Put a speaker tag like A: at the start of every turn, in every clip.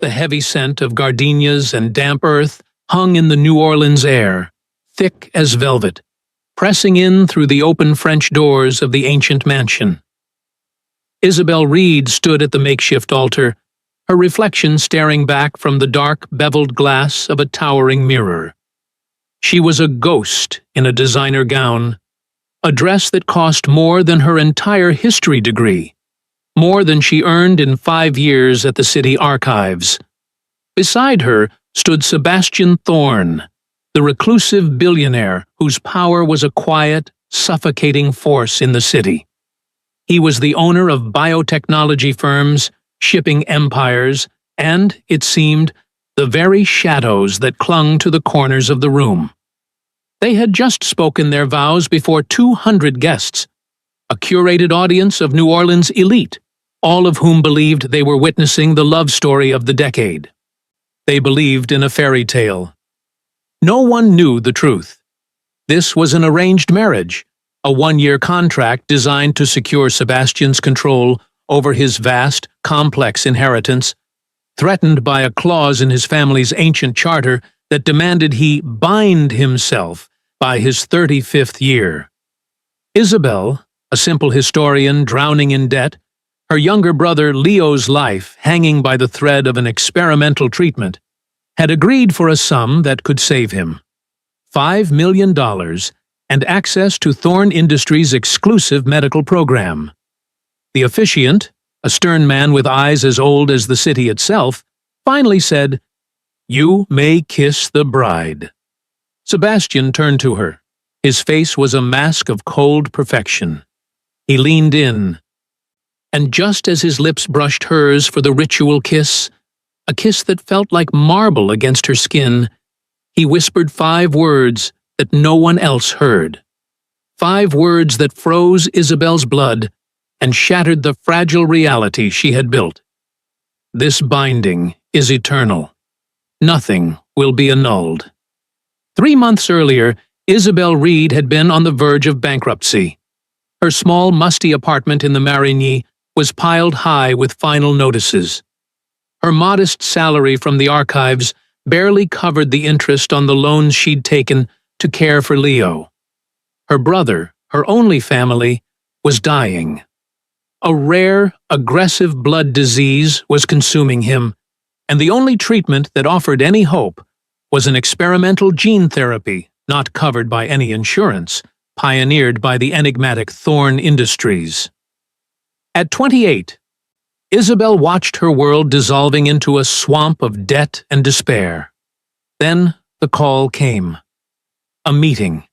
A: The heavy scent of gardenias and damp earth hung in the New Orleans air, thick as velvet, pressing in through the open French doors of the ancient mansion. Isabel Reed stood at the makeshift altar, her reflection staring back from the dark, beveled glass of a towering mirror. She was a ghost in a designer gown, a dress that cost more than her entire history degree, more than she earned in 5 years at the city archives. Beside her stood Sebastian Thorne, the reclusive billionaire whose power was a quiet, suffocating force in the city. He was the owner of biotechnology firms, shipping empires, and, it seemed, the very shadows that clung to the corners of the room. They had just spoken their vows before 200 guests, a curated audience of New Orleans elite, all of whom believed they were witnessing the love story of the decade. They believed in a fairy tale. No one knew the truth. This was an arranged marriage, a 1-year contract designed to secure Sebastian's control over his vast, complex inheritance, threatened by a clause in his family's ancient charter that demanded he bind himself by his 35th year. Isabel, a simple historian drowning in debt, her younger brother Leo's life hanging by the thread of an experimental treatment, had agreed for a sum that could save him: $5 million and access to Thorne Industries' exclusive medical program. The officiant, a stern man with eyes as old as the city itself, finally said, "You may kiss the bride." Sebastian turned to her. His face was a mask of cold perfection. He leaned in, and just as his lips brushed hers for the ritual kiss, a kiss that felt like marble against her skin, he whispered 5 words that no one else heard. 5 words that froze Isabel's blood and shattered the fragile reality she had built. This binding is eternal. Nothing will be annulled. 3 months earlier, Isabel Reed had been on the verge of bankruptcy. Her small, musty apartment in the Marigny was piled high with final notices. Her modest salary from the archives barely covered the interest on the loans she'd taken to care for Leo. Her brother, her only family, was dying. A rare, aggressive blood disease was consuming him, and the only treatment that offered any hope was an experimental gene therapy not covered by any insurance, pioneered by the enigmatic Thorne Industries. At 28, Isabel watched her world dissolving into a swamp of debt and despair. Then the call came. A meeting.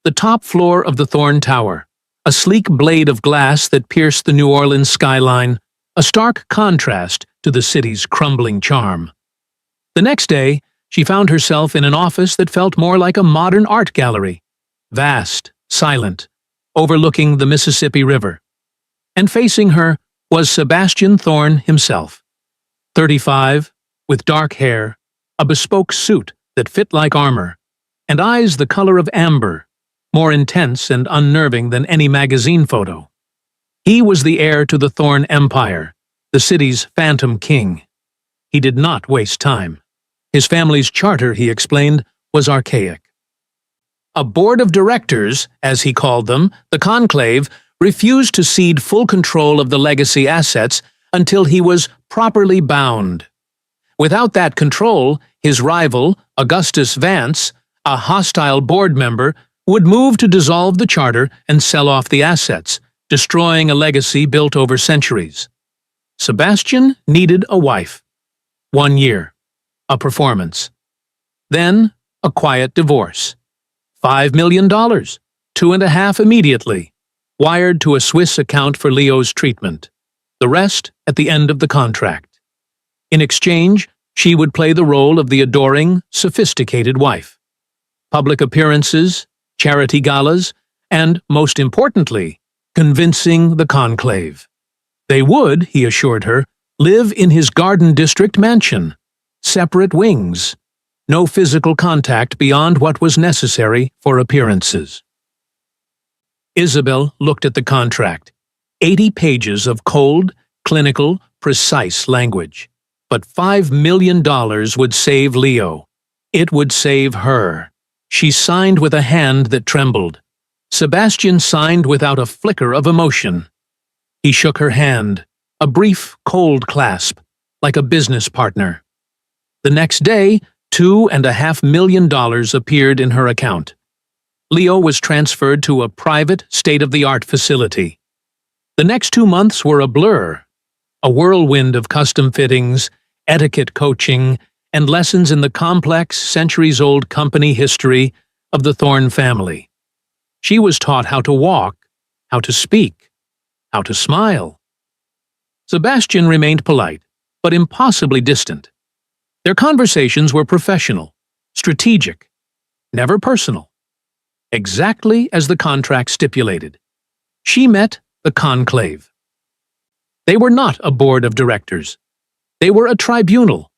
A: The top floor of the Thorne Tower, a sleek blade of glass that pierced the New Orleans skyline, a stark contrast to the city's crumbling charm. The next day, she found herself in an office that felt more like a modern art gallery, vast, silent, overlooking the Mississippi River. And facing her was Sebastian Thorne himself, 35, with dark hair, a bespoke suit that fit like armor, and eyes the color of amber, more intense and unnerving than any magazine photo. He was the heir to the Thorne Empire, the city's phantom king. He did not waste time. His family's charter, he explained, was archaic. A board of directors, as he called them, the conclave, refused to cede full control of the legacy assets until he was properly bound. Without that control, his rival, Augustus Vance, a hostile board member, would move to dissolve the charter and sell off the assets, destroying a legacy built over centuries. Sebastian needed a wife. 1 year. A performance. Then, a quiet divorce. $5 million, 2.5 immediately, wired to a Swiss account for Leo's treatment. The rest at the end of the contract. In exchange, she would play the role of the adoring, sophisticated wife. Public appearances, charity galas, and, most importantly, convincing the conclave. They would, he assured her, live in his Garden District mansion. Separate wings. No physical contact beyond what was necessary for appearances. Isabel looked at the contract. 80 pages of cold, clinical, precise language. But $5 million would save Leo. It would save her. She signed with a hand that trembled. Sebastian signed without a flicker of emotion. He shook her hand, a brief, cold clasp, like a business partner. The next day, $2.5 million appeared in her account. Leo was transferred to a private, state-of-the-art facility. The next 2 months were a blur, a whirlwind of custom fittings, etiquette coaching, and lessons in the complex, centuries-old company history of the Thorne family. She was taught how to walk, how to speak, how to smile. Sebastian remained polite, but impossibly distant. Their conversations were professional, strategic, never personal. Exactly as the contract stipulated. She met the conclave. They were not a board of directors. They were a tribunal.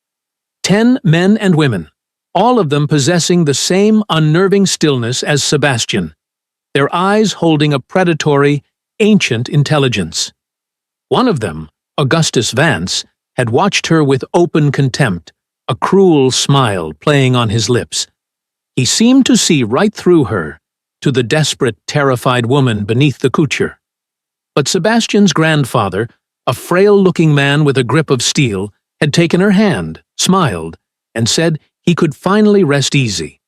A: 10 men and women, all of them possessing the same unnerving stillness as Sebastian, their eyes holding a predatory, ancient intelligence. One of them, Augustus Vance, had watched her with open contempt, a cruel smile playing on his lips. He seemed to see right through her, to the desperate, terrified woman beneath the couture. But Sebastian's grandfather, a frail-looking man with a grip of steel, had taken her hand, smiled, and said he could finally rest easy.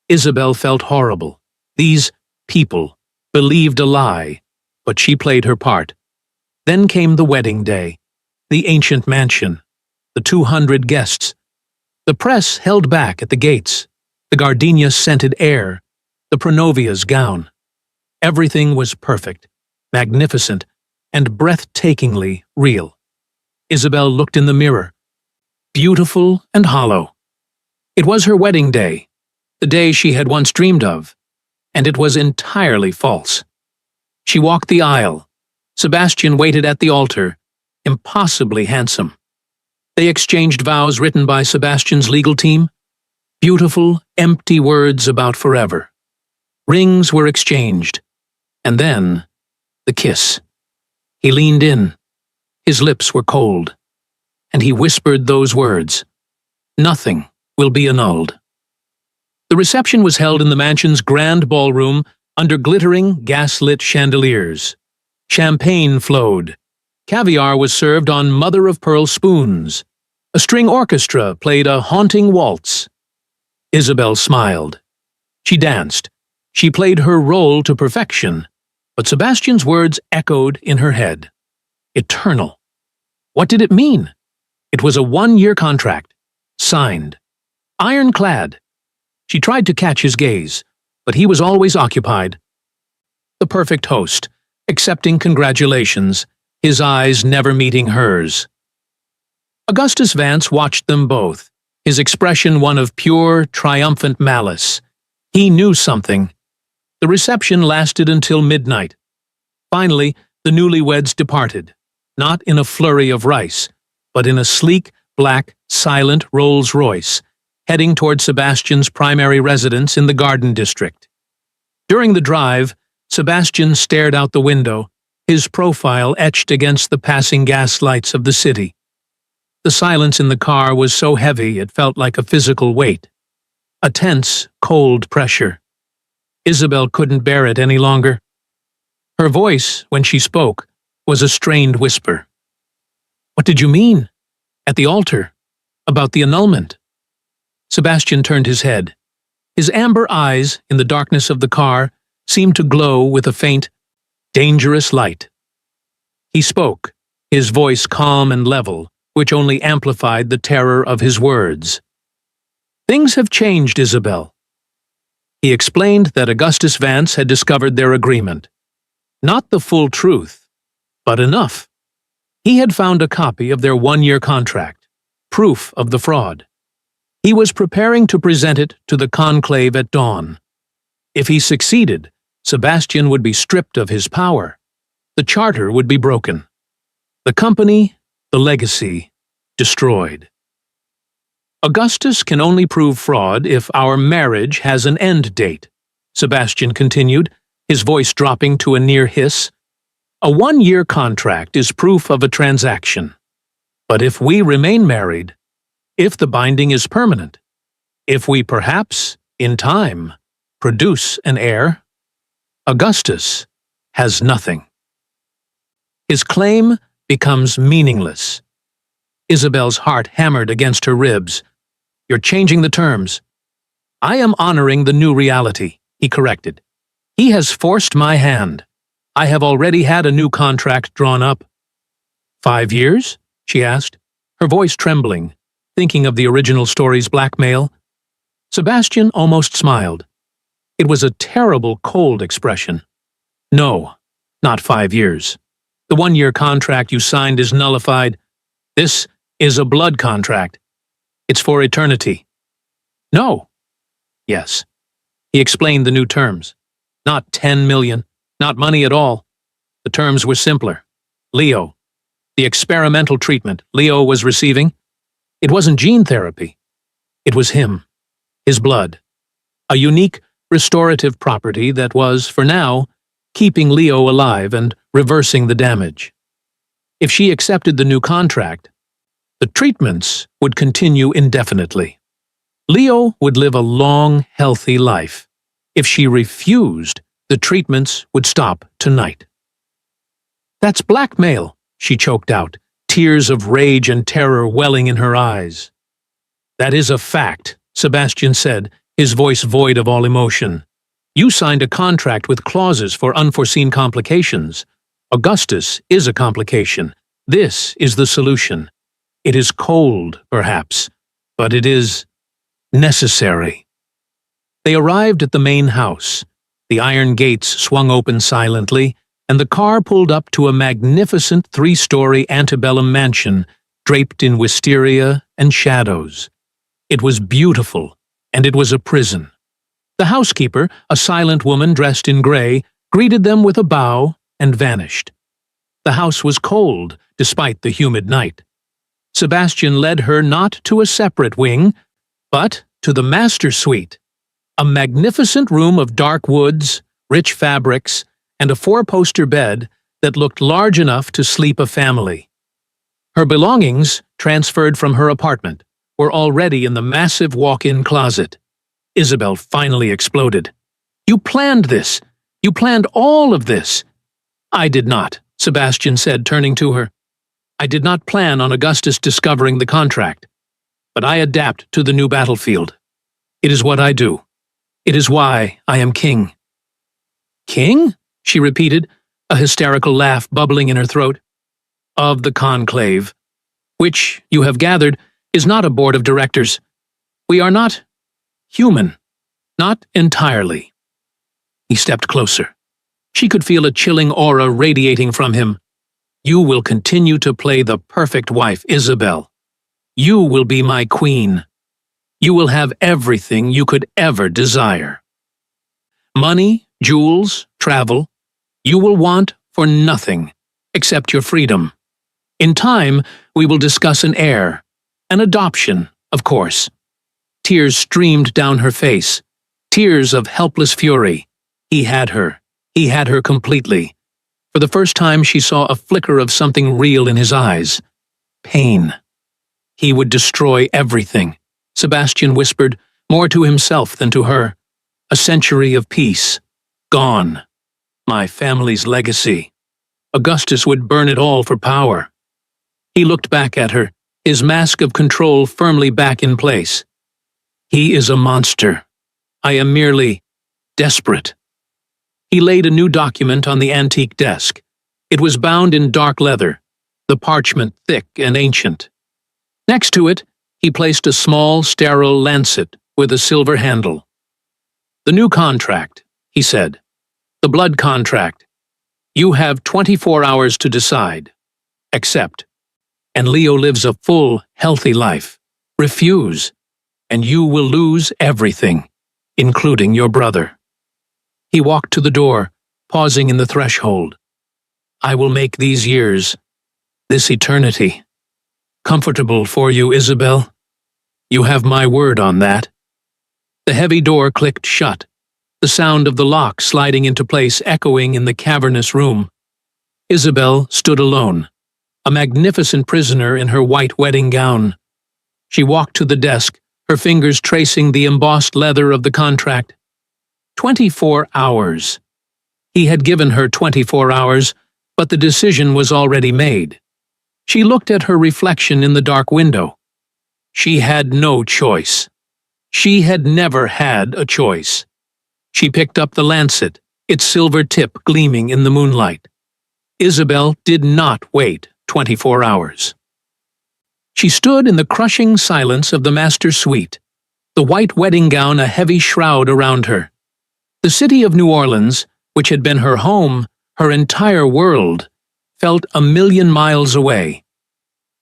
A: Isabel felt horrible. These people believed a lie, but she played her part. Then came the wedding day, the ancient mansion, the 200 guests. The press held back at the gates, the gardenia-scented air, the Pronovia's gown. Everything was perfect, magnificent, and breathtakingly real. Isabel looked in the mirror, beautiful and hollow. It was her wedding day, the day she had once dreamed of, and it was entirely false. She walked the aisle. Sebastian waited at the altar, impossibly handsome. They exchanged vows written by Sebastian's legal team, beautiful, empty words about forever. Rings were exchanged, and then the kiss. He leaned in. His lips were cold, and he whispered those words, "Nothing will be annulled." The reception was held in the mansion's grand ballroom under glittering, gas-lit chandeliers. Champagne flowed. Caviar was served on mother-of-pearl spoons. A string orchestra played a haunting waltz. Isabel smiled. She danced. She played her role to perfection, but Sebastian's words echoed in her head. Eternal. What did it mean? It was a 1-year contract, signed, ironclad. She tried to catch his gaze, but he was always occupied. The perfect host, accepting congratulations, his eyes never meeting hers. Augustus Vance watched them both, his expression one of pure, triumphant malice. He knew something. The reception lasted until midnight. Finally, the newlyweds departed, not in a flurry of rice, but in a sleek, black, silent Rolls-Royce, heading toward Sebastian's primary residence in the Garden District. During the drive, Sebastian stared out the window, his profile etched against the passing gas lights of the city. The silence in the car was so heavy it felt like a physical weight, a tense, cold pressure. Isabel couldn't bear it any longer. Her voice, when she spoke, was a strained whisper. "What did you mean? At the altar? About the annulment?" Sebastian turned his head. His amber eyes, in the darkness of the car, seemed to glow with a faint, dangerous light. He spoke, his voice calm and level, which only amplified the terror of his words. "Things have changed, Isabel." He explained that Augustus Vance had discovered their agreement. Not the full truth, but enough. He had found a copy of their 1-year contract, proof of the fraud. He was preparing to present it to the conclave at dawn. If he succeeded, Sebastian would be stripped of his power. The charter would be broken. The company, the legacy, destroyed. "Augustus can only prove fraud if our marriage has an end date," Sebastian continued, his voice dropping to a near hiss. "A 1-year contract is proof of a transaction. But if we remain married, if the binding is permanent, if we perhaps, in time, produce an heir, Augustus has nothing. His claim becomes meaningless. Isabel's heart hammered against her ribs. You're changing the terms. I am honoring the new reality, he corrected. He has forced my hand. I have already had a new contract drawn up. 5 years? She asked, her voice trembling, thinking of the original story's blackmail. Sebastian almost smiled. It was a terrible, cold expression. No, not 5 years. The 1-year contract you signed is nullified. This is a blood contract. It's for eternity. No. Yes. He explained the new terms. Not 10 million, not money at all. The terms were simpler. Leo. The experimental treatment Leo was receiving. It wasn't gene therapy. It was him. His blood. A unique, restorative property that was, for now, keeping Leo alive and reversing the damage. If she accepted the new contract, the treatments would continue indefinitely. Leo would live a long, healthy life. If she refused, the treatments would stop tonight. That's blackmail, she choked out, tears of rage and terror welling in her eyes. That is a fact, Sebastian said, his voice void of all emotion. You signed a contract with clauses for unforeseen complications. Augustus is a complication. This is the solution. It is cold, perhaps, but it is necessary. They arrived at the main house. The iron gates swung open silently, and the car pulled up to a magnificent 3-story antebellum mansion draped in wisteria and shadows. It was beautiful, and it was a prison. The housekeeper, a silent woman dressed in gray, greeted them with a bow and vanished. The house was cold, despite the humid night. Sebastian led her not to a separate wing, but to the master suite, a magnificent room of dark woods, rich fabrics, and a 4-poster bed that looked large enough to sleep a family. Her belongings, transferred from her apartment, were already in the massive walk-in closet. Isabel finally exploded. You planned this! You planned all of this! I did not, Sebastian said, turning to her. I did not plan on Augustus discovering the contract, but I adapt to the new battlefield. It is what I do. It is why I am king. King? She repeated, a hysterical laugh bubbling in her throat. Of the conclave, which, you have gathered, is not a board of directors. We are not human. Not entirely. He stepped closer. She could feel a chilling aura radiating from him. You will continue to play the perfect wife, Isabel. You will be my queen. You will have everything you could ever desire. Money, jewels, travel. You will want for nothing except your freedom. In time, we will discuss an heir, an adoption, of course. Tears streamed down her face, tears of helpless fury. He had her. He had her completely. For the first time, she saw a flicker of something real in his eyes. Pain. He would destroy everything, Sebastian whispered, more to himself than to her. A century of peace. Gone. My family's legacy. Augustus would burn it all for power. He looked back at her, his mask of control firmly back in place. He is a monster. I am merely desperate. He laid a new document on the antique desk. It was bound in dark leather, the parchment thick and ancient. Next to it, he placed a small, sterile lancet with a silver handle. The new contract, he said. The blood contract. You have 24 hours to decide. Accept. And Leo lives a full, healthy life. Refuse, and you will lose everything, including your brother. He walked to the door, pausing in the threshold. I will make these years, this eternity, comfortable for you, Isabel. You have my word on that. The heavy door clicked shut, the sound of the lock sliding into place echoing in the cavernous room. Isabel stood alone, a magnificent prisoner in her white wedding gown. She walked to the desk, her fingers tracing the embossed leather of the contract. 24 hours. He had given her 24 hours, but the decision was already made. She looked at her reflection in the dark window. She had no choice. She had never had a choice. She picked up the lancet, its silver tip gleaming in the moonlight. Isabel did not wait 24 hours. She stood in the crushing silence of the master suite, the white wedding gown a heavy shroud around her. The city of New Orleans, which had been her home, her entire world, felt 1,000,000 miles away.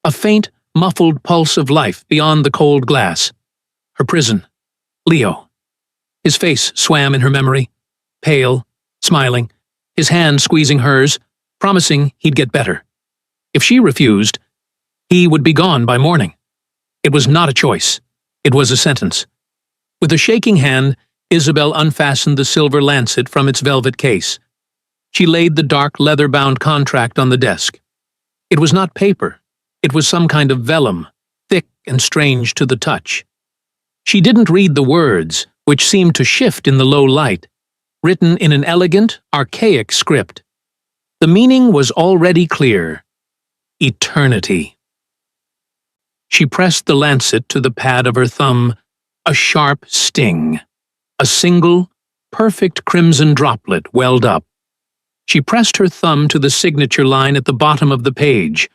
A: A faint, muffled pulse of life beyond the cold glass. Her prison. Leo. His face swam in her memory, pale, smiling, his hand squeezing hers, promising he'd get better. If she refused, he would be gone by morning. It was not a choice. It was a sentence. With a shaking hand, Isabel unfastened the silver lancet from its velvet case. She laid the dark leather-bound contract on the desk. It was not paper. It was some kind of vellum, thick and strange to the touch. She didn't read the words, which seemed to shift in the low light, written in an elegant, archaic script. The meaning was already clear. Eternity. She pressed the lancet to the pad of her thumb, a sharp sting. A single, perfect crimson droplet welled up. She pressed her thumb to the signature line at the bottom of the page.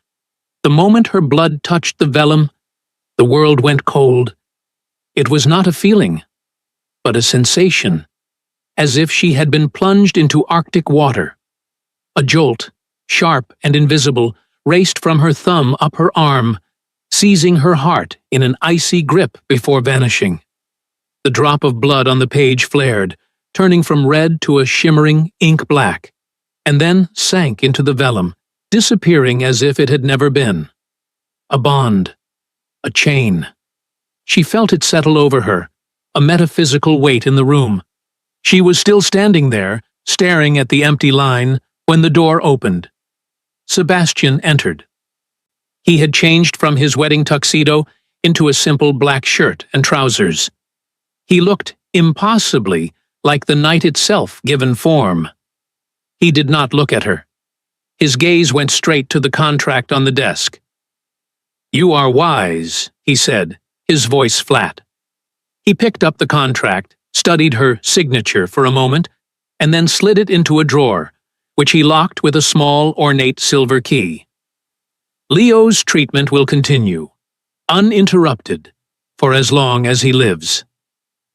A: The moment her blood touched the vellum, the world went cold. It was not a feeling, but a sensation, as if she had been plunged into Arctic water. A jolt, sharp and invisible, raced from her thumb up her arm, seizing her heart in an icy grip before vanishing. The drop of blood on the page flared, turning from red to a shimmering ink black, and then sank into the vellum, disappearing as if it had never been. A bond. A chain. She felt it settle over her, a metaphysical weight in the room. She was still standing there, staring at the empty line, when the door opened. Sebastian entered. He had changed from his wedding tuxedo into a simple black shirt and trousers. He looked impossibly like the night itself given form. He did not look at her. His gaze went straight to the contract on the desk. "You are wise," he said, his voice flat. He picked up the contract, studied her signature for a moment, and then slid it into a drawer, which he locked with a small, ornate silver key. "Leo's treatment will continue, uninterrupted, for as long as he lives.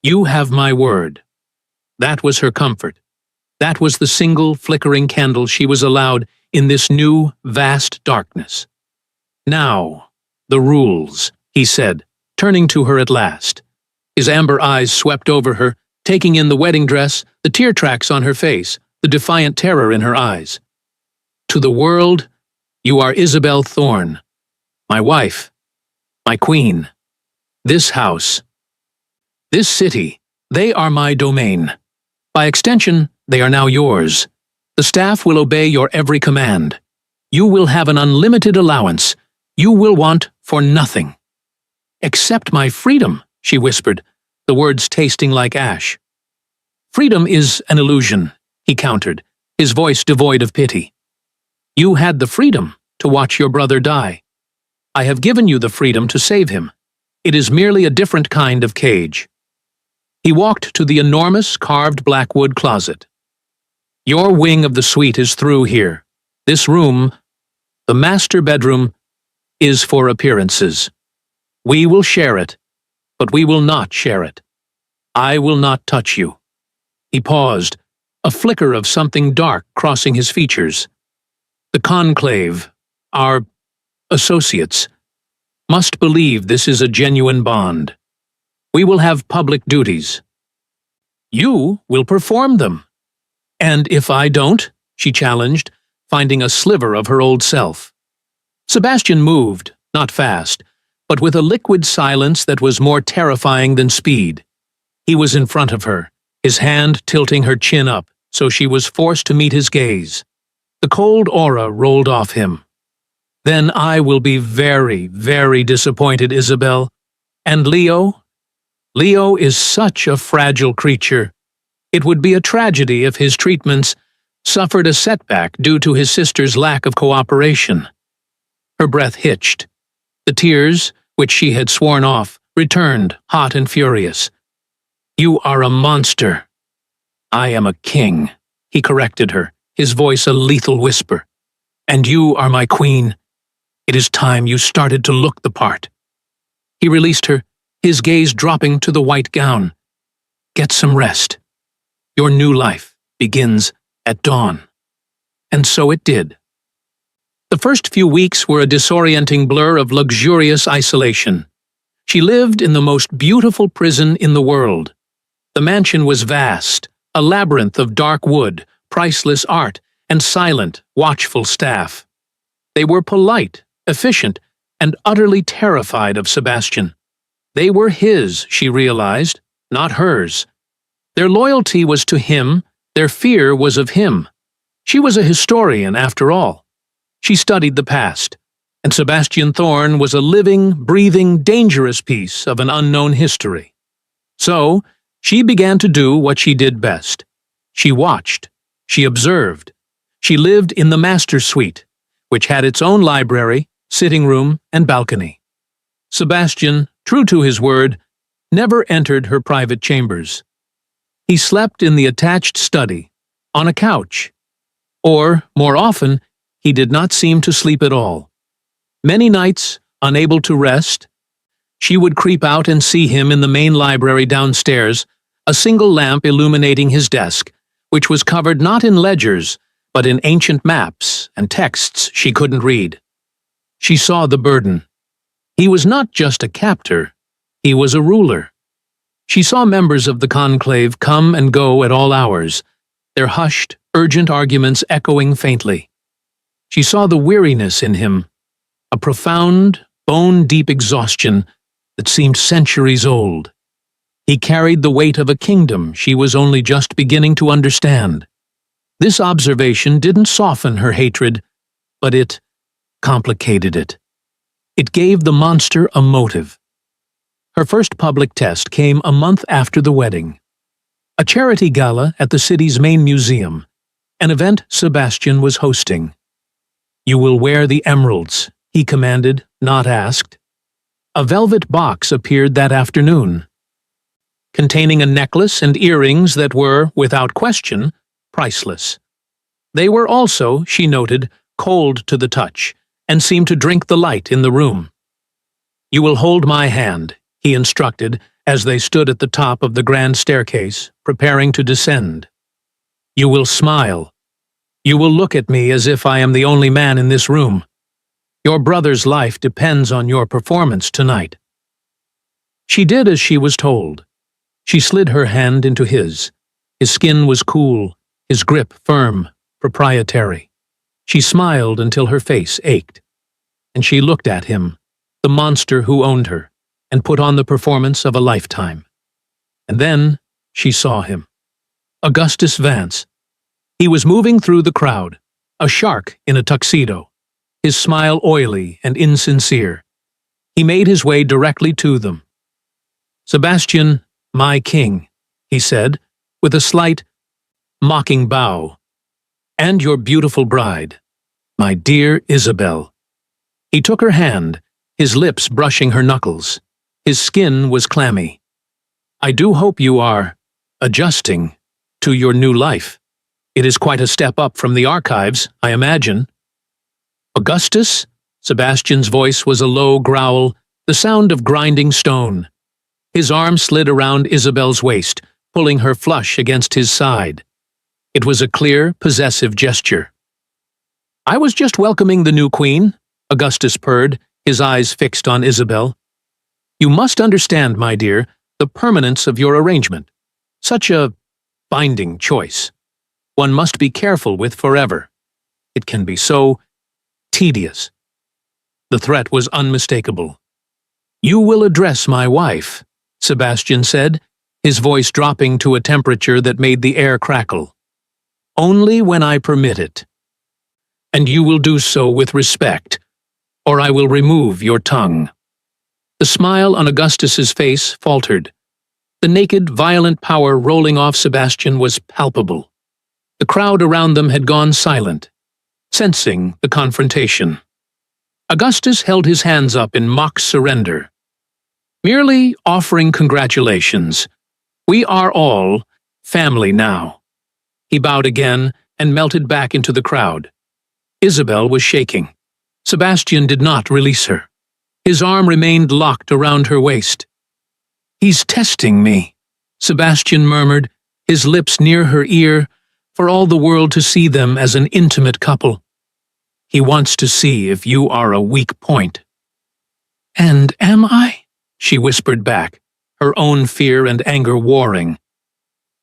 A: You have my word." That was her comfort. That was the single flickering candle she was allowed in this new, vast darkness. "Now, the rules," he said, turning to her at last. His amber eyes swept over her, taking in the wedding dress, the tear tracks on her face, the defiant terror in her eyes. "To the world, you are Isabel Thorne, my wife, my queen. This house, this city, they are my domain. By extension, they are now yours. The staff will obey your every command. You will have an unlimited allowance. You will want for nothing." "Except my freedom," she whispered, the words tasting like ash. "Freedom is an illusion," he countered, his voice devoid of pity. "You had the freedom to watch your brother die. I have given you the freedom to save him. It is merely a different kind of cage." He walked to the enormous carved blackwood closet. "Your wing of the suite is through here. This room, the master bedroom, is for appearances. We will share it, but we will not share it. I will not touch you." He paused, a flicker of something dark crossing his features. "The conclave, our associates, must believe this is a genuine bond. We will have public duties. You will perform them." "And if I don't?" she challenged, finding a sliver of her old self. Sebastian moved, not fast, but with a liquid silence that was more terrifying than speed. He was in front of her, his hand tilting her chin up, so she was forced to meet his gaze. The cold aura rolled off him. "Then I will be very, very disappointed, Isabel. And Leo? Leo is such a fragile creature. It would be a tragedy if his treatments suffered a setback due to his sister's lack of cooperation. Her breath hitched. The tears, which she had sworn off, returned, hot and furious. "You are a monster." "I am a king," he corrected her, his voice a lethal whisper. "And you are my queen. It is time you started to look the part." He released her, his gaze dropping to the white gown. "Get some rest. Your new life begins at dawn." And so it did. The first few weeks were a disorienting blur of luxurious isolation. She lived in the most beautiful prison in the world. The mansion was vast, a labyrinth of dark wood, priceless art, and silent, watchful staff. They were polite, efficient, and utterly terrified of Sebastian. They were his, she realized, not hers. Their loyalty was to him, their fear was of him. She was a historian, after all. She studied the past, and Sebastian Thorne was a living, breathing, dangerous piece of an unknown history. So, she began to do what she did best. She watched, she observed, she lived in the master suite, which had its own library, sitting room, and balcony. Sebastian, true to his word, never entered her private chambers. He slept in the attached study, on a couch. Or, more often, he did not seem to sleep at all. Many nights, unable to rest, she would creep out and see him in the main library downstairs, a single lamp illuminating his desk, which was covered not in ledgers, but in ancient maps and texts she couldn't read. She saw the burden. He was not just a captor, he was a ruler. She saw members of the conclave come and go at all hours, their hushed, urgent arguments echoing faintly. She saw the weariness in him, a profound, bone-deep exhaustion that seemed centuries old. He carried the weight of a kingdom she was only just beginning to understand. This observation didn't soften her hatred, but it complicated it. It gave the monster a motive. Her first public test came a month after the wedding. A charity gala at the city's main museum, an event Sebastian was hosting. "You will wear the emeralds," he commanded, not asked. A velvet box appeared that afternoon, containing a necklace and earrings that were, without question, priceless. They were also, she noted, cold to the touch, and seemed to drink the light in the room. "You will hold my hand," he instructed, as they stood at the top of the grand staircase, preparing to descend. "You will smile. You will look at me as if I am the only man in this room. Your brother's life depends on your performance tonight." She did as she was told. She slid her hand into his. His skin was cool, his grip firm, proprietary. She smiled until her face ached. And she looked at him, the monster who owned her, and put on the performance of a lifetime. And then she saw him. Augustus Vance. He was moving through the crowd, a shark in a tuxedo, his smile oily and insincere. He made his way directly to them. "Sebastian, my king," he said, with a slight, mocking bow. "And your beautiful bride, my dear Isabel." He took her hand, his lips brushing her knuckles. His skin was clammy. "I do hope you are adjusting to your new life. It is quite a step up from the archives, I imagine." "Augustus?" Sebastian's voice was a low growl, the sound of grinding stone. His arm slid around Isabel's waist, pulling her flush against his side. It was a clear, possessive gesture. "I was just welcoming the new queen," Augustus purred, his eyes fixed on Isabel. "You must understand, my dear, the permanence of your arrangement. Such a binding choice. One must be careful with forever. It can be so tedious." The threat was unmistakable. "You will address my wife," Sebastian said, his voice dropping to a temperature that made the air crackle. "Only when I permit it. And you will do so with respect, or I will remove your tongue." The smile on Augustus's face faltered. The naked, violent power rolling off Sebastian was palpable. The crowd around them had gone silent, sensing the confrontation. Augustus held his hands up in mock surrender. Merely offering congratulations. We are all family now. He bowed again and melted back into the crowd. Isabel was shaking. Sebastian did not release her. His arm remained locked around her waist. "He's testing me," Sebastian murmured, his lips near her ear, for all the world to see them as an intimate couple. "He wants to see if you are a weak point." "And am I?" she whispered back, her own fear and anger warring.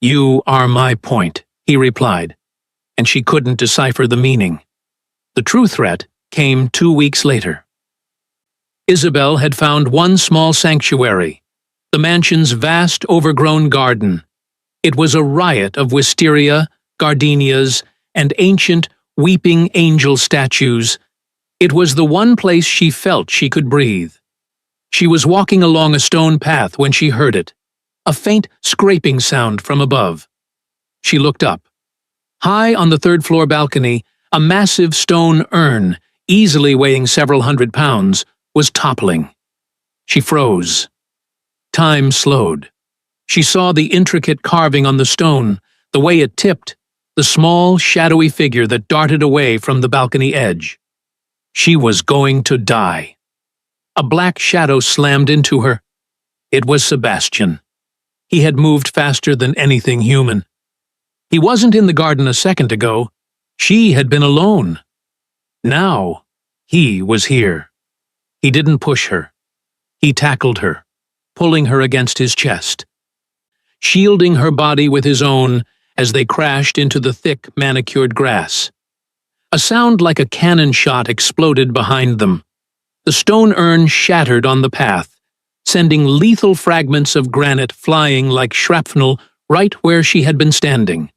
A: "You are my point," he replied, and she couldn't decipher the meaning. The true threat came 2 weeks later. Isabel had found one small sanctuary, the mansion's vast overgrown garden. It was a riot of wisteria, gardenias, and ancient, weeping angel statues. It was the one place she felt she could breathe. She was walking along a stone path when she heard it, a faint scraping sound from above. She looked up. High on the third-floor balcony, a massive stone urn, easily weighing several hundred pounds, was toppling. She froze. Time slowed. She saw the intricate carving on the stone, the way it tipped, the small, shadowy figure that darted away from the balcony edge. She was going to die. A black shadow slammed into her. It was Sebastian. He had moved faster than anything human. He wasn't in the garden a second ago. She had been alone. Now, he was here. He didn't push her. He tackled her, pulling her against his chest, shielding her body with his own as they crashed into the thick, manicured grass. A sound like a cannon shot exploded behind them. The stone urn shattered on the path, sending lethal fragments of granite flying like shrapnel right where she had been standing.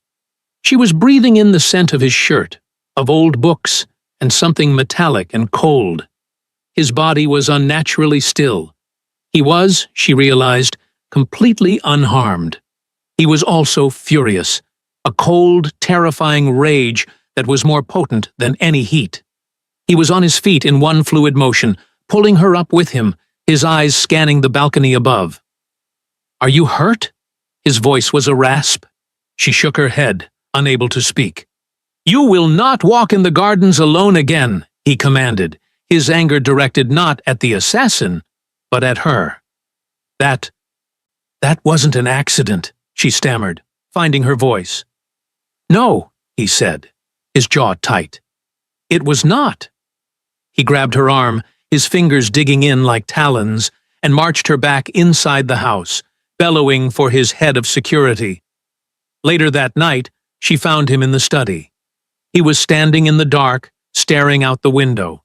A: She was breathing in the scent of his shirt, of old books, and something metallic and cold. His body was unnaturally still. He was, she realized, completely unharmed. He was also furious, a cold, terrifying rage that was more potent than any heat. He was on his feet in one fluid motion, pulling her up with him, his eyes scanning the balcony above. "Are you hurt?" His voice was a rasp. She shook her head, unable to speak. "You will not walk in the gardens alone again," he commanded, his anger directed not at the assassin, but at her. That wasn't an accident," she stammered, finding her voice. "No," he said, his jaw tight. "It was not." He grabbed her arm, his fingers digging in like talons, and marched her back inside the house, bellowing for his head of security. Later that night, she found him in the study. He was standing in the dark, staring out the window.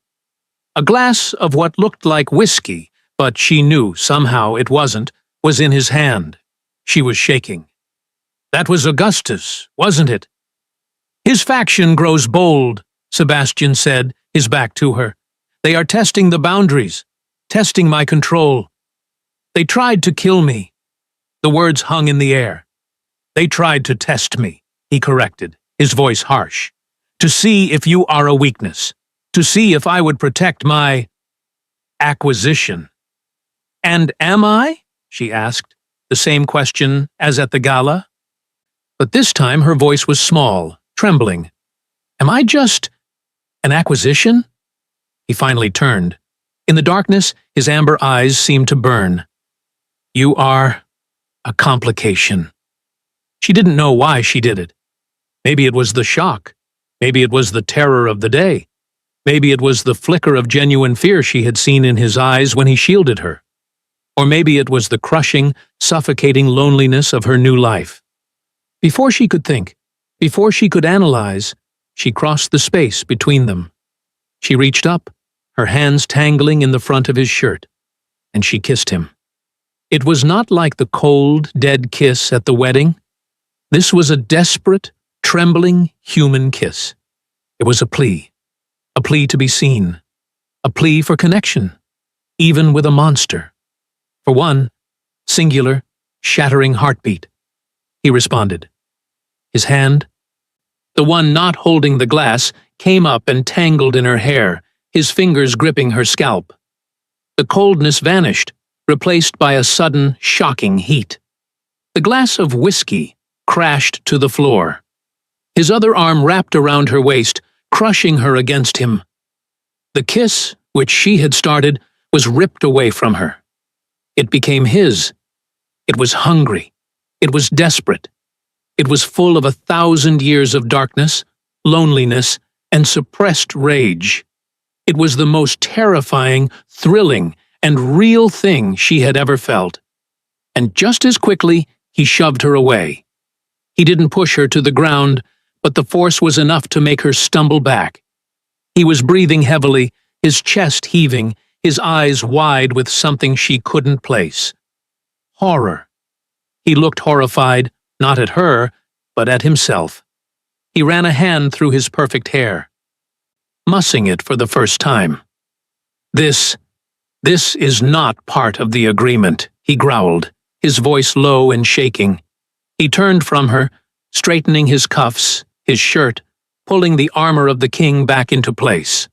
A: A glass of what looked like whiskey, but she knew somehow it wasn't, was in his hand. She was shaking. "That was Augustus, wasn't it?" "His faction grows bold," Sebastian said, his back to her. "They are testing the boundaries, testing my control. They tried to kill me." The words hung in the air. "They tried to test me," he corrected, his voice harsh. "To see if you are a weakness. To see if I would protect my acquisition." "And am I?" she asked, the same question as at the gala. But this time her voice was small, trembling. "Am I just an acquisition?" He finally turned. In the darkness, his amber eyes seemed to burn. "You are a complication." She didn't know why she did it. Maybe it was the shock. Maybe it was the terror of the day. Maybe it was the flicker of genuine fear she had seen in his eyes when he shielded her. Or maybe it was the crushing, suffocating loneliness of her new life. Before she could think, before she could analyze, she crossed the space between them. She reached up, her hands tangling in the front of his shirt, and she kissed him. It was not like the cold, dead kiss at the wedding. This was a desperate, trembling, human kiss. It was a plea to be seen, a plea for connection, even with a monster. For one, singular, shattering heartbeat. He responded. His hand, the one not holding the glass, came up and tangled in her hair, his fingers gripping her scalp. The coldness vanished, replaced by a sudden, shocking heat. The glass of whiskey crashed to the floor. His other arm wrapped around her waist, crushing her against him. The kiss, which she had started, was ripped away from her. It became his. It was hungry. It was desperate. It was full of 1,000 years of darkness, loneliness, and suppressed rage. It was the most terrifying, thrilling, and real thing she had ever felt. And just as quickly, he shoved her away. He didn't push her to the ground, but the force was enough to make her stumble back. He was breathing heavily, his chest heaving, his eyes wide with something she couldn't place. Horror. He looked horrified, not at her, but at himself. He ran a hand through his perfect hair, mussing it for the first time. This is not part of the agreement, he growled, his voice low and shaking. He turned from her, straightening his cuffs, his shirt, pulling the armor of the king back into place.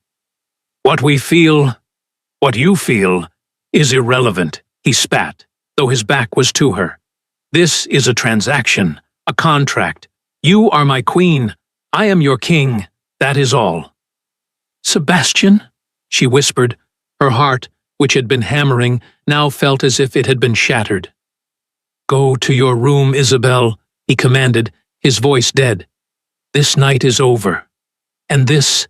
A: What we feel, what you feel, is irrelevant, he spat, though his back was to her. This is a transaction, a contract. You are my queen. I am your king. That is all. Sebastian, she whispered. Her heart, which had been hammering, now felt as if it had been shattered. Go to your room, Isabel, he commanded, his voice dead. This night is over. And this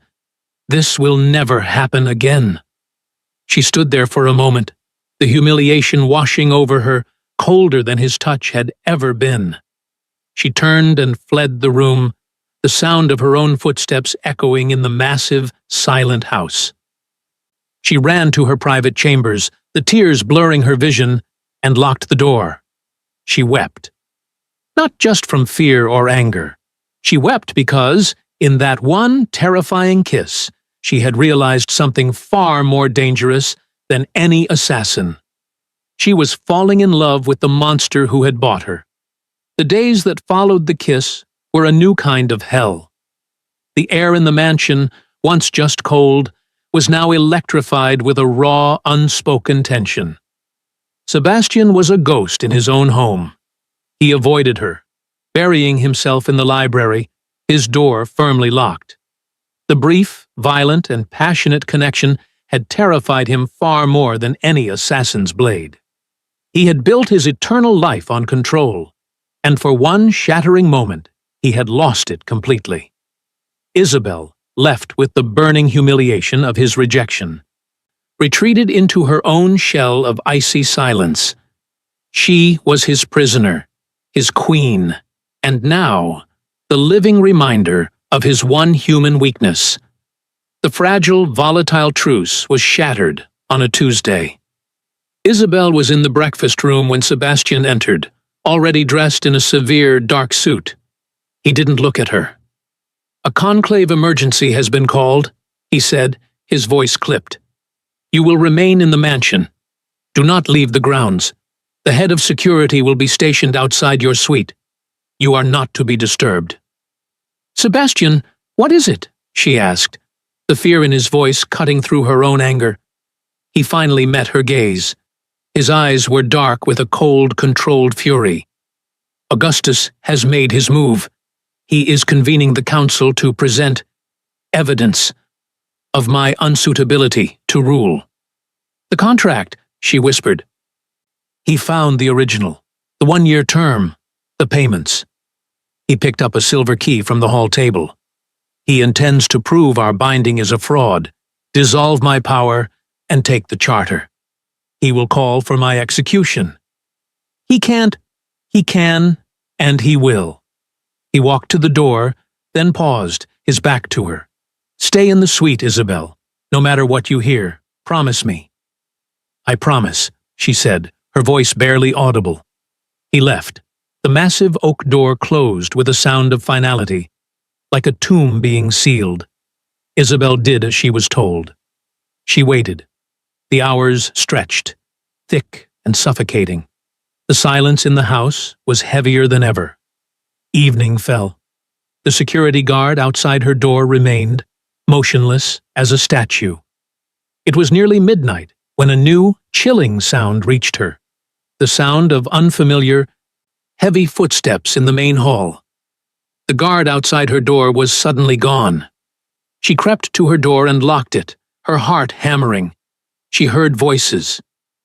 A: will never happen again. She stood there for a moment, the humiliation washing over her, colder than his touch had ever been. She turned and fled the room, the sound of her own footsteps echoing in the massive, silent house. She ran to her private chambers, the tears blurring her vision, and locked the door. She wept. Not just from fear or anger. She wept because, in that one terrifying kiss, she had realized something far more dangerous than any assassin. She was falling in love with the monster who had bought her. The days that followed the kiss were a new kind of hell. The air in the mansion, once just cold, was now electrified with a raw, unspoken tension. Sebastian was a ghost in his own home. He avoided her, burying himself in the library, his door firmly locked. The brief, violent, and passionate connection had terrified him far more than any assassin's blade. He had built his eternal life on control, and for one shattering moment, he had lost it completely. Isabel, left with the burning humiliation of his rejection, retreated into her own shell of icy silence. She was his prisoner, his queen, and now, the living reminder of his one human weakness. The fragile, volatile truce was shattered on a Tuesday. Isabel was in the breakfast room when Sebastian entered, already dressed in a severe, dark suit. He didn't look at her. A conclave emergency has been called, he said, his voice clipped. You will remain in the mansion. Do not leave the grounds. The head of security will be stationed outside your suite. You are not to be disturbed. Sebastian, what is it? She asked, the fear in his voice cutting through her own anger. He finally met her gaze. His eyes were dark with a cold, controlled fury. Augustus has made his move. He is convening the council to present evidence of my unsuitability to rule. The contract, she whispered. He found the original, the 1-year term, the payments. He picked up a silver key from the hall table. He intends to prove our binding is a fraud, dissolve my power, and take the charter. He will call for my execution. He can't, he can, and he will. He walked to the door, then paused, his back to her. Stay in the suite, Isabel, no matter what you hear. Promise me. I promise, she said, her voice barely audible. He left. The massive oak door closed with a sound of finality, like a tomb being sealed. Isabel did as she was told. She waited. The hours stretched, thick and suffocating. The silence in the house was heavier than ever. Evening fell. The security guard outside her door remained, motionless as a statue. It was nearly midnight when a new, chilling sound reached her. The sound of unfamiliar, heavy footsteps in the main hall. The guard outside her door was suddenly gone. She crept to her door and locked it, her heart hammering. She heard voices.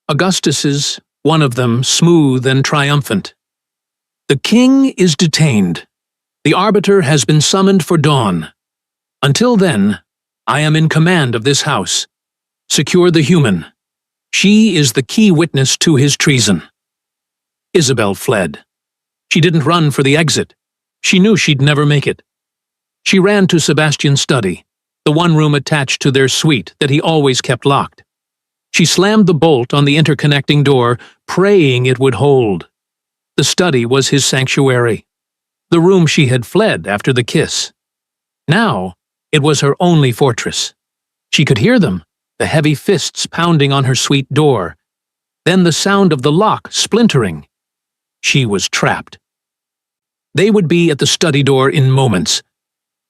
A: Augustus's, one of them smooth and triumphant. "The king is detained. The arbiter has been summoned for dawn. Until then, I am in command of this house. Secure the human. She is the key witness to his treason." Isabel fled. She didn't run for the exit. She knew she'd never make it. She ran to Sebastian's study, the one room attached to their suite that he always kept locked. She slammed the bolt on the interconnecting door, praying it would hold. The study was his sanctuary, the room she had fled after the kiss. Now, it was her only fortress. She could hear them, the heavy fists pounding on her suite door, then the sound of the lock splintering. She was trapped. They would be at the study door in moments.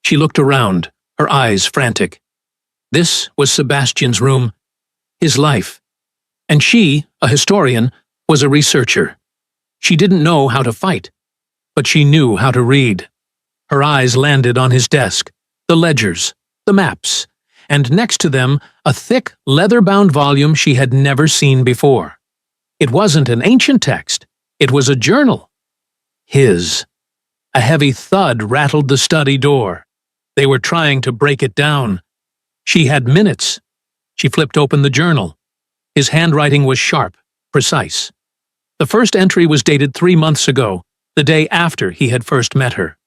A: She looked around, her eyes frantic. This was Sebastian's room, his life. And she, a historian, was a researcher. She didn't know how to fight, but she knew how to read. Her eyes landed on his desk, the ledgers, the maps, and next to them a thick, leather-bound volume she had never seen before. It wasn't an ancient text. It was a journal. His. A heavy thud rattled the study door. They were trying to break it down. She had minutes. She flipped open the journal. His handwriting was sharp, precise. The first entry was dated 3 months ago, the day after he had first met her.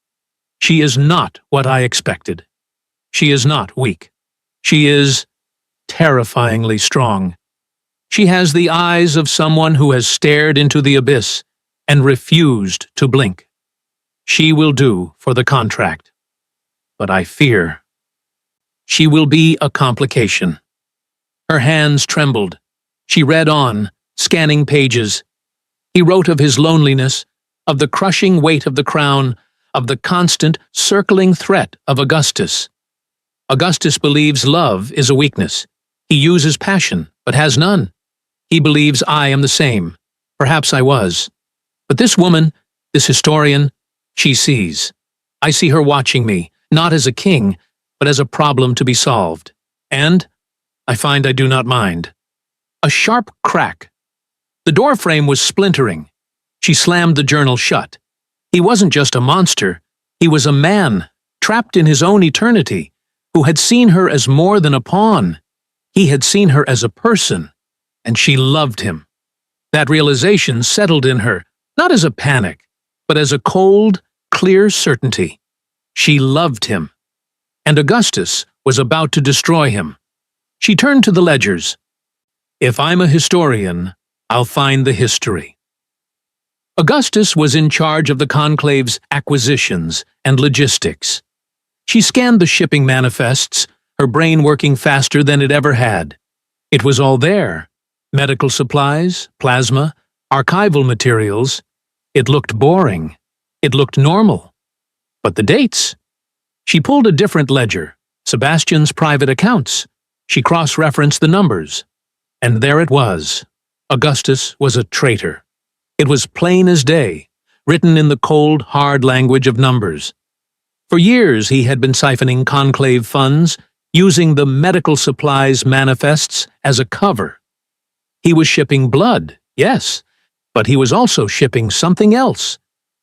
A: "She is not what I expected. She is not weak. She is terrifyingly strong. She has the eyes of someone who has stared into the abyss and refused to blink. She will do for the contract. But I fear she will be a complication." Her hands trembled. She read on, scanning pages. He wrote of his loneliness, of the crushing weight of the crown, of the constant, circling threat of Augustus. Augustus believes love is a weakness. He uses passion, but has none. He believes I am the same. Perhaps I was. But this woman, this historian, she sees. I see her watching me, not as a king, but as a problem to be solved. And I find I do not mind. A sharp crack. The doorframe was splintering. She slammed the journal shut. He wasn't just a monster. He was a man, trapped in his own eternity, who had seen her as more than a pawn. He had seen her as a person, and she loved him. That realization settled in her, not as a panic, but as a cold, clear certainty. She loved him. And Augustus was about to destroy him. She turned to the ledgers. If I'm a historian, I'll find the history. Augustus was in charge of the conclave's acquisitions and logistics. She scanned the shipping manifests, her brain working faster than it ever had. It was all there. Medical supplies, plasma, archival materials. It looked boring. It looked normal. But the dates? She pulled a different ledger, Sebastian's private accounts. She cross-referenced the numbers. And there it was. Augustus was a traitor. It was plain as day, written in the cold, hard language of numbers. For years he had been siphoning conclave funds, using the medical supplies manifests as a cover. He was shipping blood, yes, but he was also shipping something else.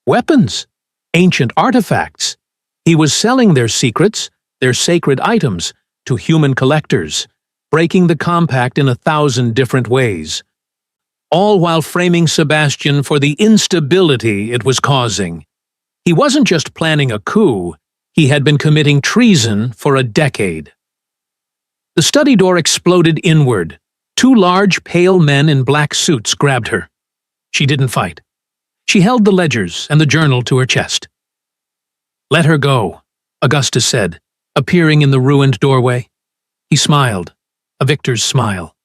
A: Weapons, ancient artifacts. He was selling their secrets, their sacred items, to human collectors, breaking the compact in 1,000 different ways. All while framing Sebastian for the instability it was causing. He wasn't just planning a coup, he had been committing treason for a decade. The study door exploded inward. 2 large, pale men in black suits grabbed her. She didn't fight. She held the ledgers and the journal to her chest. "Let her go," Augustus said, appearing in the ruined doorway. He smiled, a victor's smile.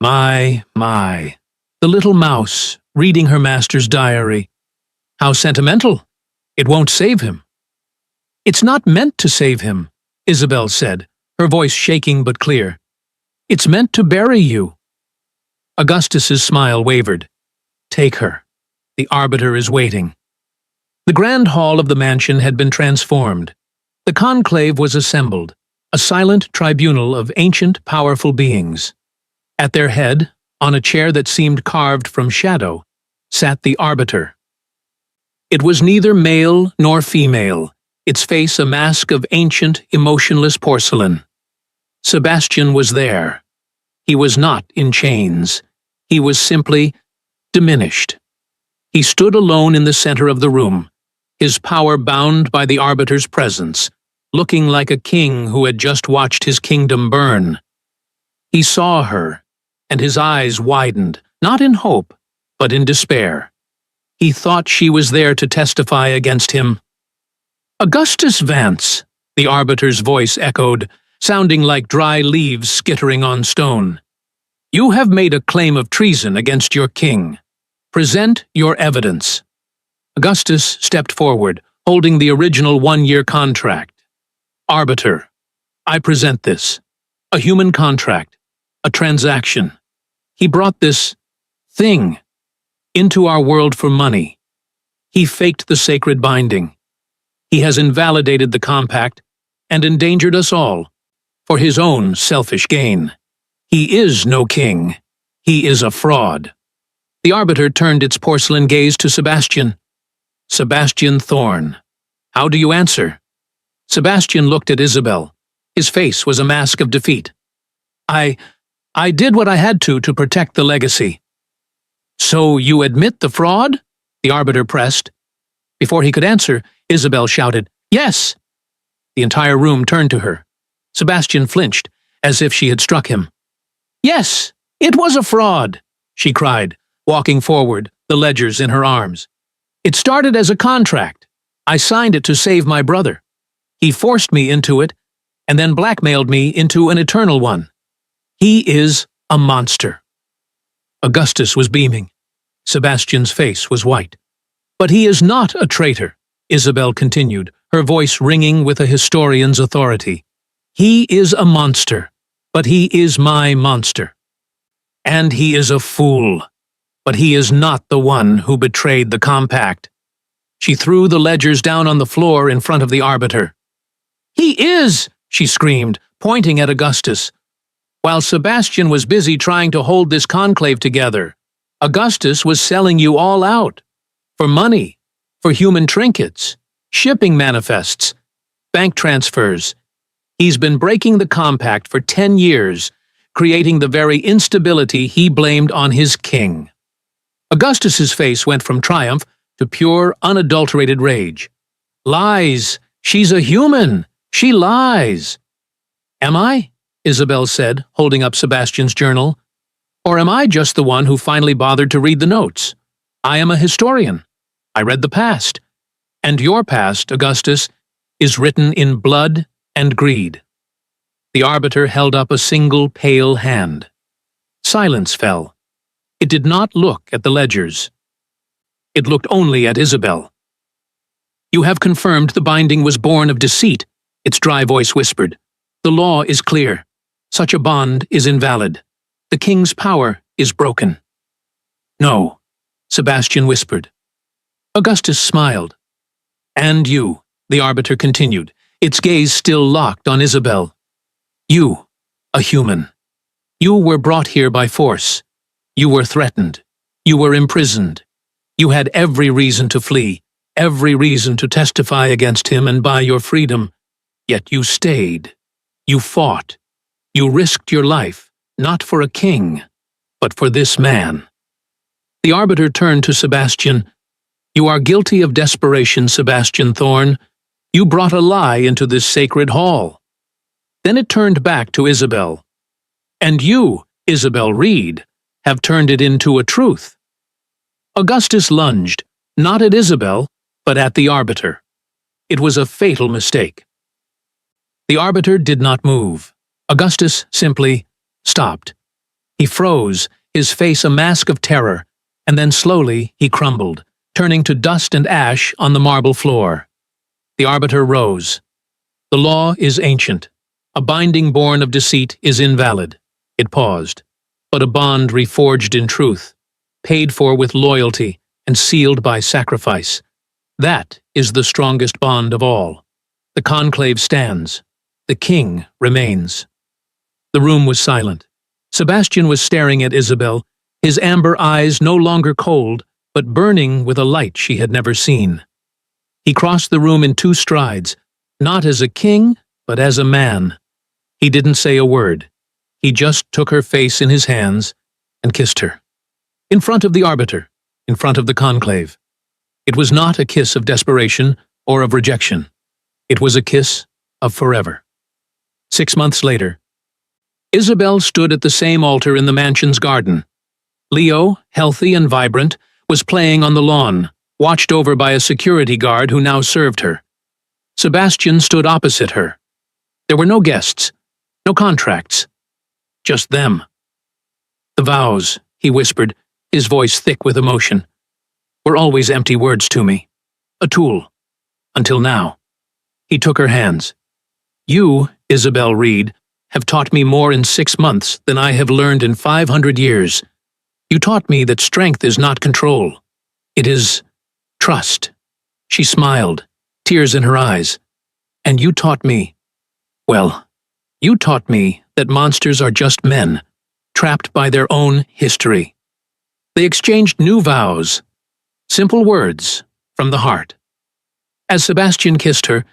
A: My. The The little mouse, reading her master's diary. How sentimental. It won't save him. It's not meant to save him, Isabel said, her voice shaking but clear. It's meant to bury you. Augustus's smile wavered. Take her. The arbiter is waiting. The grand hall of the mansion had been transformed. The conclave was assembled, a silent tribunal of ancient, powerful beings. At their head, on a chair that seemed carved from shadow, sat the arbiter. It was neither male nor female, its face a mask of ancient, emotionless porcelain. Sebastian was there. He was not in chains. He was simply diminished. He stood alone in the center of the room, his power bound by the arbiter's presence, looking like a king who had just watched his kingdom burn. He saw her, and his eyes widened, not in hope, but in despair. He thought she was there to testify against him. Augustus Vance, the arbiter's voice echoed, sounding like dry leaves skittering on stone. You have made a claim of treason against your king. Present your evidence. Augustus stepped forward, holding the original one-year contract. Arbiter, I present this. A human contract. A transaction. He brought this thing into our world for money. He faked the sacred binding. He has invalidated the compact and endangered us all for his own selfish gain. He is no king. He is a fraud. The arbiter turned its porcelain gaze to Sebastian. Sebastian Thorne. How do you answer? Sebastian looked at Isabel. His face was a mask of defeat. I did what I had to protect the legacy. So you admit the fraud? The arbiter pressed. Before he could answer, Isabel shouted, Yes! The entire room turned to her. Sebastian flinched, as if she had struck him. Yes, it was a fraud, she cried, walking forward, the ledgers in her arms. It started as a contract. I signed it to save my brother. He forced me into it, and then blackmailed me into an eternal one. He is a monster. Augustus was beaming. Sebastian's face was white. But he is not a traitor, Isabel continued, her voice ringing with a historian's authority. He is a monster, but he is my monster. And he is a fool, but he is not the one who betrayed the compact. She threw the ledgers down on the floor in front of the arbiter. He is, she screamed, pointing at Augustus. While Sebastian was busy trying to hold this conclave together, Augustus was selling you all out. For money, for human trinkets, shipping manifests, bank transfers. He's been breaking the compact for 10 years, creating the very instability he blamed on his king. Augustus's face went from triumph to pure, unadulterated rage. Lies! She's a human! She lies! Am I? Isabel said, holding up Sebastian's journal. Or am I just the one who finally bothered to read the notes? I am a historian. I read the past. And your past, Augustus, is written in blood and greed. The arbiter held up a single pale hand. Silence fell. It did not look at the ledgers. It looked only at Isabel. You have confirmed the binding was born of deceit, its dry voice whispered. The law is clear. Such a bond is invalid. The king's power is broken. No, Sebastian whispered. Augustus smiled. And you, the arbiter continued, its gaze still locked on Isabel. You, a human. You were brought here by force. You were threatened. You were imprisoned. You had every reason to flee, every reason to testify against him and buy your freedom. Yet you stayed. You fought. You risked your life, not for a king, but for this man. The arbiter turned to Sebastian. You are guilty of desperation, Sebastian Thorne. You brought a lie into this sacred hall. Then it turned back to Isabel. And you, Isabel Reed, have turned it into a truth. Augustus lunged, not at Isabel, but at the arbiter. It was a fatal mistake. The arbiter did not move. Augustus simply stopped. He froze, his face a mask of terror, and then slowly he crumbled, turning to dust and ash on the marble floor. The arbiter rose. The law is ancient. A binding born of deceit is invalid. It paused. But a bond reforged in truth, paid for with loyalty, and sealed by sacrifice. That is the strongest bond of all. The conclave stands. The king remains. The room was silent. Sebastian was staring at Isabel, his amber eyes no longer cold, but burning with a light she had never seen. He crossed the room in 2 strides, not as a king, but as a man. He didn't say a word. He just took her face in his hands and kissed her. In front of the arbiter, in front of the conclave. It was not a kiss of desperation or of rejection. It was a kiss of forever. 6 months later, Isabel stood at the same altar in the mansion's garden. Leo, healthy and vibrant, was playing on the lawn, watched over by a security guard who now served her. Sebastian stood opposite her. There were no guests, no contracts, just them. The vows, he whispered, his voice thick with emotion, were always empty words to me. A tool. Until now. He took her hands. You, Isabel Reed, have taught me more in 6 months than I have learned in 500 years. You taught me that strength is not control. It is trust. She smiled, tears in her eyes. And you taught me, well, you taught me that monsters are just men, trapped by their own history. They exchanged new vows, simple words from the heart. As Sebastian kissed her,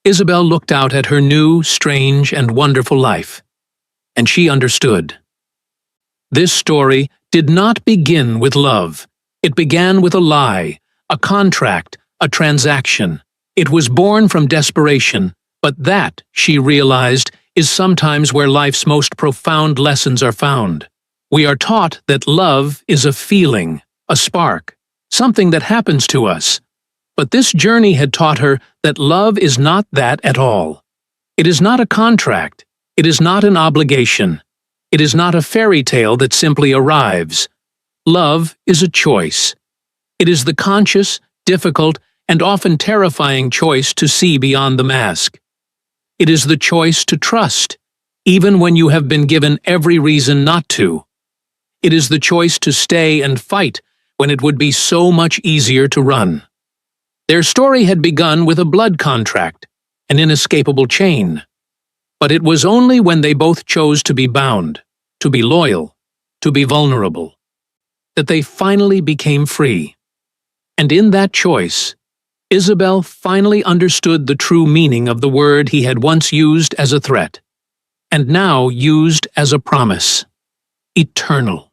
A: Isabel looked out at her new, strange, and wonderful life. And she understood. This story did not begin with love. It began with a lie, a contract, a transaction. It was born from desperation, but that, she realized, is sometimes where life's most profound lessons are found. We are taught that love is a feeling, a spark, something that happens to us. But this journey had taught her that love is not that at all. It is not a contract. It is not an obligation. It is not a fairy tale that simply arrives. Love is a choice. It is the conscious, difficult, and often terrifying choice to see beyond the mask. It is the choice to trust, even when you have been given every reason not to. It is the choice to stay and fight when it would be so much easier to run. Their story had begun with a blood contract, an inescapable chain. But it was only when they both chose to be bound, to be loyal, to be vulnerable, that they finally became free. And in that choice, Isabel finally understood the true meaning of the word he had once used as a threat, and now used as a promise: eternal.